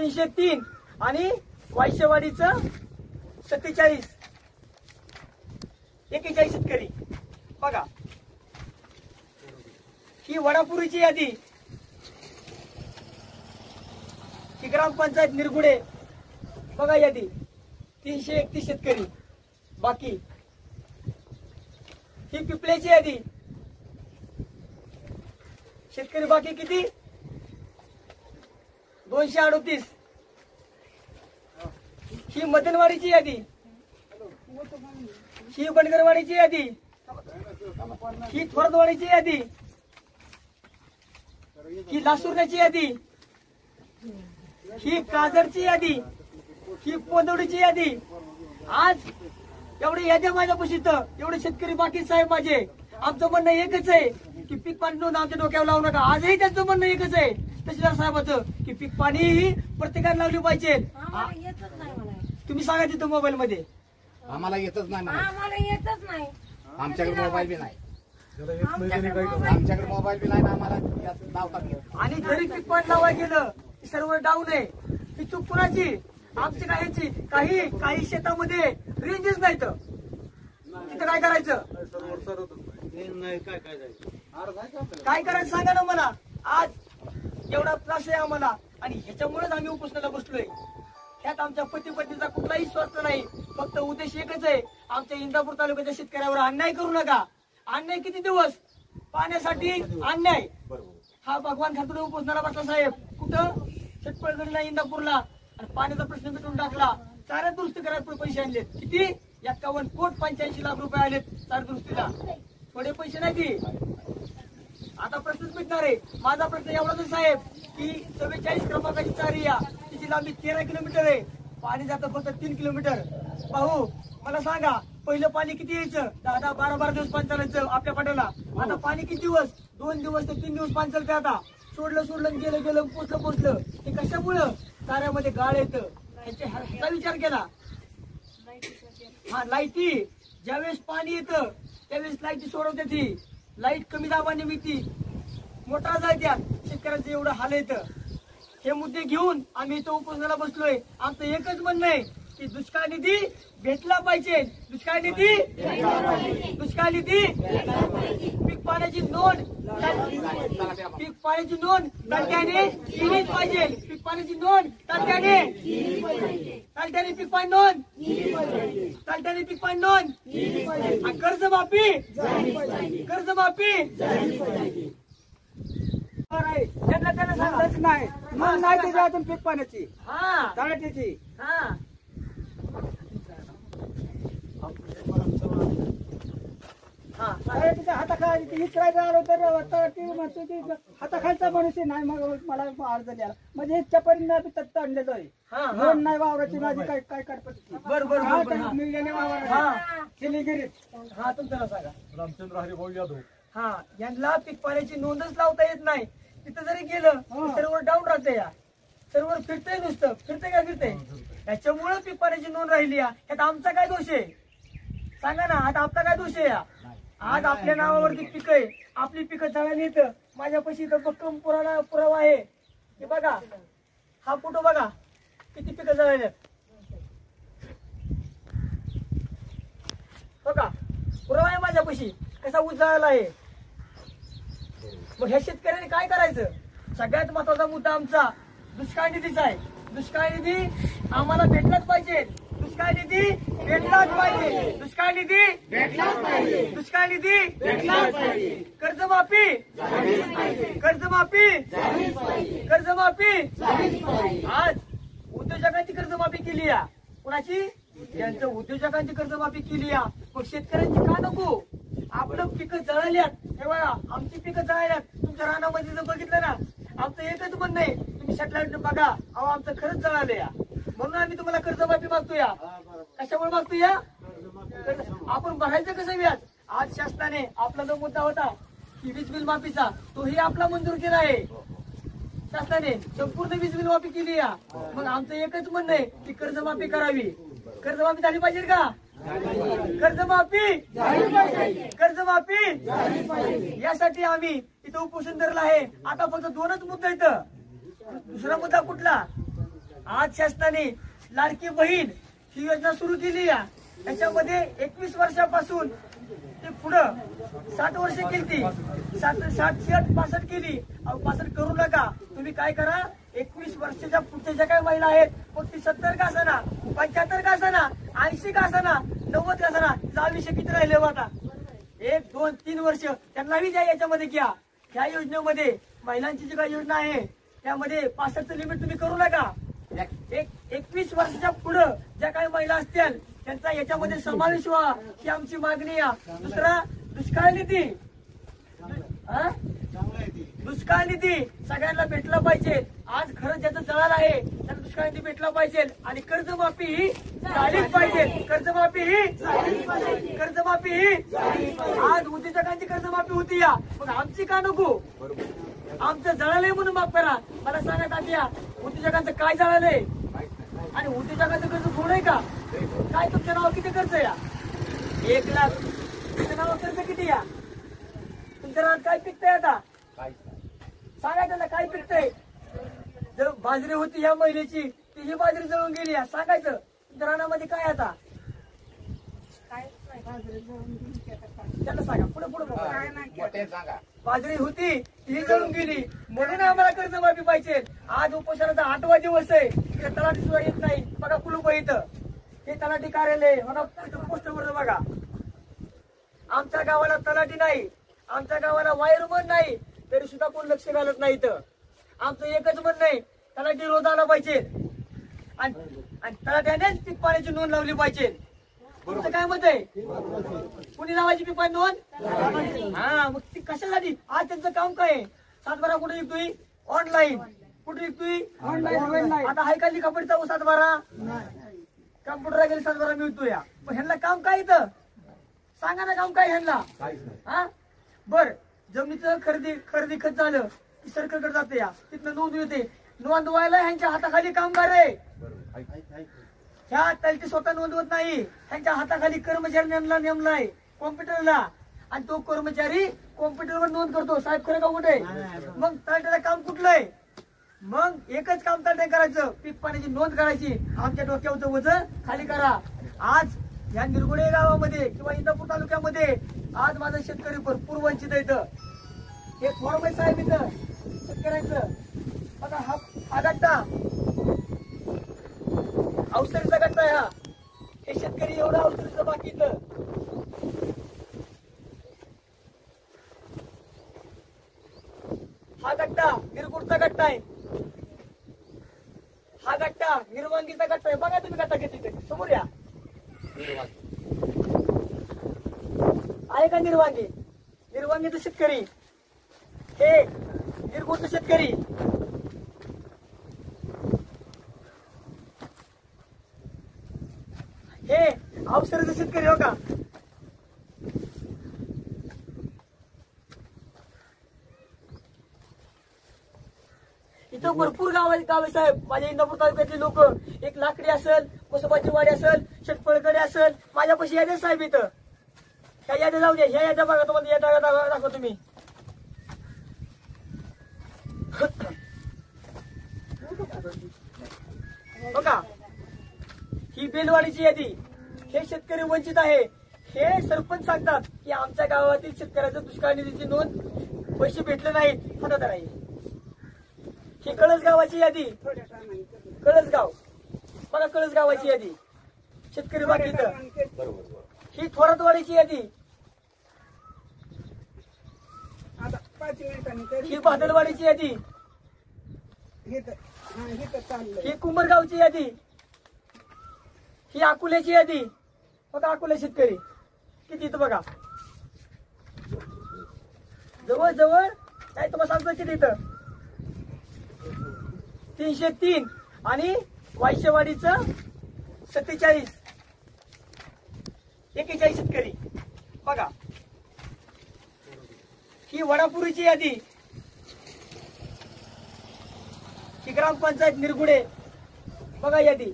303 आणि वायशेवाडीचं 47 41 शेतकरी बघा। ही वडापुरीची यादी, ही ग्रामपंचायत निरगुडे बघा यादी 331 शेतकरी बाकी। ही पिपल्याची यादी, शेतकरी बाकी किती 238। ही मदनवाडीची यादी, ही बनगरवाडीची यादी, ही थोरदवाडीची यादी, ही लासुर्ण्याची यादी, ही काजरची यादी, ही पोदवडीची यादी। आज एवढी याद्या माझ्यापाशी एवढे शेतकरी बाकी साहेब माझे, आमचं म्हणणं एकच आहे की पीक पाणी नोंद आमच्या डोक्यावर लावू नका। आजही त्यांचं म्हणणं एकच आहे तहसीलदार साहेबांचं की पीक पाणी ही प्रत्येकाला लावली पाहिजे। तुम्ही सांगा तिथं मोबाईल मध्ये, आम्हाला येतच नाही, आम्हाला येतच नाही, आमच्याकडे मोबाईल बी नाही, आमच्याकडे मोबाईल बी नाही, आम्हाला लावतात। आणि जरी पीक पाणी लावायला गेलं सर्व डाऊन आहे, ही चूक कुणाची आमची काहीची। काही शेतामध्ये रेंजच नाही तर तिथं काय करायचं, काय करायचं सांगा ना मला। आज एवढा त्रास आहे आम्हाला आणि ह्याच्यामुळेच आम्ही उपोषणाला बसलोय। ह्यात आमच्या पती पत्नीचा कुठलाही स्वार्थ नाही, फक्त उद्देश एकच आहे, आमच्या इंदापूर तालुक्याच्या शेतकऱ्यावर अन्याय करू नका। अन्याय किती दिवस, पाण्यासाठी अन्याय। हा भगवान खातून उपोषणाला बसला साहेब, कुठं शेतपळगडीला इंदापूरला, आणि पाण्याचा प्रश्न मिटून टाकला। चारा दुरुस्ती करायला पैसे आणले किती 51,85,00,000 रुपये आलेत चारा दुरुस्तीला, थोडे पैसे नाही ती। आता प्रश्नच मिटणार आहे। माझा प्रश्न एवढाच आहे साहेब की 44 क्रमांकाची चारी या, तिची लांबी 13 किलोमीटर आहे, पाणी जातं फक्त 3 किलोमीटर। भाऊ मला सांगा, पहिलं पाणी किती यायचं, 10-10, 12-12 दिवस पाणी चालायचं आपल्या पाट्याला। आता पाणी किती दिवस, 2 दिवस ते 3 दिवस पाणी चालते। आता सोडलं गेलं पोचलं ते कशामुळं, चाऱ्यामध्ये गाळ येतं, ह्याचा विचार केला। हा लाईटी, ज्यावेळेस पाणी येतं त्यावेळेस लाईटी सोडवते, ती लाईट कमी दाबाने मिळती, मोटार जायत्या, शेतकऱ्यांचं एवढं हाल येतं। हे मुद्दे घेऊन आम्ही इथं उपोषणाला बसलोय। आमचं एकच म्हणणं आहे की दुष्काळ निधी भेटला पाहिजे, दुष्काळ निधी, दुष्काळ निधी, पीक पाण्याची नोंद, पीक पाण्याची नोंद तातडीने केलीच पाहिजे, पीक पाण्याची नोंद तातडीने पीक पाणी नोंद, तातडीने पीक पाणी नोंद, कर्जमाफी, कर्जमाफी त्यांना सांगताच नाही, नाही त्याच्या अजून पीक पाण्याची, हा तळ्याची, हा हाताखाली इचरायला आलो तर हाताखालचा मनुष्य नाही, मग मला अर्ज द्यायला म्हणजे इच्छापर्यंत तत्त आणलेलो आहे। लोन नाही वावराची माझी काय काय कडपट मिळाल्याने वावर केलीगिरीत। हा तुमचं सांगा, रामचंद्र हरिभाऊ यादव। हा यांना पीक पाण्याची नोंदच लावता येत नाही, तिथं जरी गेलं सर्व्हर डाऊन राहते, या सर्व्हर फिरतंय, नुसतं फिरतंय का फिरतंय, त्याच्यामुळे पीक पाण्याची नोंद राहिली। यात आमचा काय दोष आहे सांगा ना, आता आपला काय दोष आहे? आज आपल्या नावावरती पिकं आहे, आपली पिकं जळाली येतं। माझ्यापाशी इथं भक्कम पुरावा आहे, हे बघा, हा फोटो बघा किती पिकं जळाल्यात बघा, पुरावा आहे माझ्यापाशी कसा ऊस जळाला आहे। मग ह्या शेतकऱ्यांनी काय करायचं? सगळ्यात महत्वाचा मुद्दा आमचा दुष्काळ निधीचा आहे। दुष्काळ निधी आम्हाला भेटलाच पाहिजे, दुष्काळ निधी भेटलाच पाहिजे, दुष्काळ निधी भेटलाच पाहिजे, दुष्काळ निधी भेटलाच पाहिजे, कर्जमाफी, कर्जमाफी, कर्जमाफी। आज उद्योजकांची कर्जमाफी केली या, कुणाची? यांचं उद्योजकांची कर्जमाफी केली या, मग शेतकऱ्यांची का नको? आपलं पिकं जळाल्यात, हे बघा आमची पिकं जळाल्यात, तुमच्या रानामध्ये जर बघितलं ना, आमचं एकच म्हणणं आहे तुम्ही सॅटेलाइट बघा, अहो आमचं खरंच जळालं या, म्हणून आम्ही तुम्हाला कर्जमाफी मागतो या। कशामुळे मागतो या? आपण भरायचं कसं व्याज? आज शासनाने आपला जो मुद्दा होता की वीज बिल माफीचा, तोही आपला मंजूर केला आहे शासनाने, संपूर्ण वीज बिल माफी केली या। मग आमचं एकच म्हणणं आहे की कर्जमाफी करावी। कर्जमाफी झाली पाहिजे का? कर्जमाफी, कर्जमाफी, यासाठी आम्ही इथं उपोषण धरलं आहे। आता फक्त 2च मुद्दे आहेत, दुसरा मुद्दा कुठला? आज शासनाने लाडकी बहीण ही योजना सुरू केली आहे. त्याच्यामध्ये 21 वर्षापासून ते पुढं 60 वर्ष केली ती 60-65 केली. 65 करू नका. तुम्ही काय करा, 21 वर्षाच्या पुढच्या ज्या काही महिला आहेत मग ती 70 का असना, 75 का असना, 80 का असना, 90 का असना, आयुष्य किती राहिले हो आता, 1, 2, 3 वर्ष त्यांनाही द्या याच्यामध्ये घ्या. ह्या योजनेमध्ये महिलांची जी काही योजना आहे त्यामध्ये 65चं लिमिट तुम्ही करू नका. 21 वर्षाच्या पुढे ज्या काही महिला असतील त्यांचा याच्यामध्ये समावेश व्हा ही आमची मागणी आहे. दुसरा, दुष्काळ निधी, दुष्काळ निधी सगळ्यांना भेटला पाहिजे. आज खरं ज्याचं जळाल आहे त्याला दुष्काळ निधी भेटला पाहिजे आणि कर्जमाफी ही झालीच पाहिजे. कर्जमाफी ही आज उद्योजकांची कर्जमाफी होती या, मग आमची का नको? आमचं जळालंय म्हणून माफ करा. मला सांगा तात्या, उद्योजकांचं काय जळालंय आणि उद्योजकांचं कर्ज थोडं आहे का? काय तुमच्या नावावर किती कर्ज या? 1 लाख. तुमच्या नावावर कर्ज किती या? तुमच्या नावात काय पिकतंय आता? सांगा त्यांना काय पिकतंय. जर बाजरी होती ह्या महिलेची ती ही बाजरी जळून गेली, सांगायचं तुमच्या रानामध्ये काय आता? त्यांना सांगा. पुढे पुढे सांगा. बाजरी होती ती जळून गेली म्हणून आम्हाला कर्जमाफी पाहिजे. आज उपोषणाचा 8वा दिवस आहे. तलाठी सुद्धा येत नाही. बघा कुलूप इथं हे तलाठी कार्यालय बघा, पोस्टरवर बघा. आमच्या गावाला तलाठी नाही, आमच्या गावाला वायरमन नाही, तरी सुद्धा कोण लक्ष घालत नाही. इथं आमचं एकच म्हणणं आहे, तलाठी रोज आला पाहिजे आणि तलाट्यानेच पीक पाण्याची नोंद लावली पाहिजे. तुमचं काय मत आहे? कुणी लावायची पीक पाणी नोंद? हा, मग ती कशासाठी? आज त्यांचं काम काय आहे? 7/12 कुठे विकतोय? ऑनलाईन. कुठे विकतोय? ऑनलाईन. आता हाय का लिखापडीचा 7/12? कम्प्युटर गेले 7/12 मिळतोय. पण ह्यांना काम काय इथं? सांगा ना, काम काय ह्यांना? हा, बर. जमिनीचं खरेदी खत झालं की सरकारकडे जाते या, तिथनं नोंद येते. नोंद व्हायला ह्यांच्या हाताखाली कामगार आहे. ह्या तलटी स्वतः नोंदवत नाही. ह्यांच्या हाताखाली कर्मचारी नेमलाय कॉम्प्युटरला आणि तो कर्मचारी कॉम्प्युटरवर नोंद करतो. साहेब खरं का कुठे? मग तलट्याचं काम कुठलं आहे? मग एकच काम तलट्या करायचं, पीक पाण्याची नोंद करायची. आमच्या डोक्यावरचं वजन खाली करा. आज या निरगुडे गावामध्ये किंवा इंदापूर तालुक्यामध्ये आज माझं शेतकरी भरपूर वंचित आहे. इथं हे थोरं साहेब इथं शेतकऱ्यांचं बघा. हा गट्टा अवसरीचा गट्टा आहे. हा हे शेतकरी एवढा अवसरीचं बाकी इथं. हा गट्टा निरगुडचा गट्टा आहे. हा गट्टा निर्वांगीचा गट्टा आहे. बघा तुम्ही गट्टा किती समोर या. आहे का निर्वांगी? निर्वांगीचा शेतकरी, हे निरगुडचा शेतकरी. हे अवसरीचा शेतकरी हो का? इथं भरपूर गाव साहेब. माझ्या इंदापूर तालुक्यातले लोक, एक लाकडी असेल, कोसोबाची वाडी असेल, शेटफळकडे असेल, माझ्यापाशी याद्या साहेब. इथं ह्या याद्या जाऊ द्या. ह्या याद्या बघा, तुम्हाला याद्या दाखवा तुम्ही. बघा, ही बेलवाडीची यादी. हे शेतकरी वंचित आहे. हे सरपंच सांगतात की आमच्या गावातील शेतकऱ्याचं दुष्काळ निधीची नोंद पैसे भेटले नाहीत. हातात आहे. ही कळसगावाची यादी. कळसगाव बघा, कळसगावाची यादी शेतकरी बाकी इथं. ही थोरातवाडीची यादी. ही बादलवाडीची यादी. ही कुंभरगावची यादी. ही अकोल्याची यादी. बघा अकोला शेतकरी किती इथं बघा. जवळ काय तुम्हाला सांगतो किती इथं? 303 आणि वायशेवाडीचं 47, 41 शेतकरी बघा. ही वडापुरीची यादी. ही ग्रामपंचायत निरगुडे बघा यादी.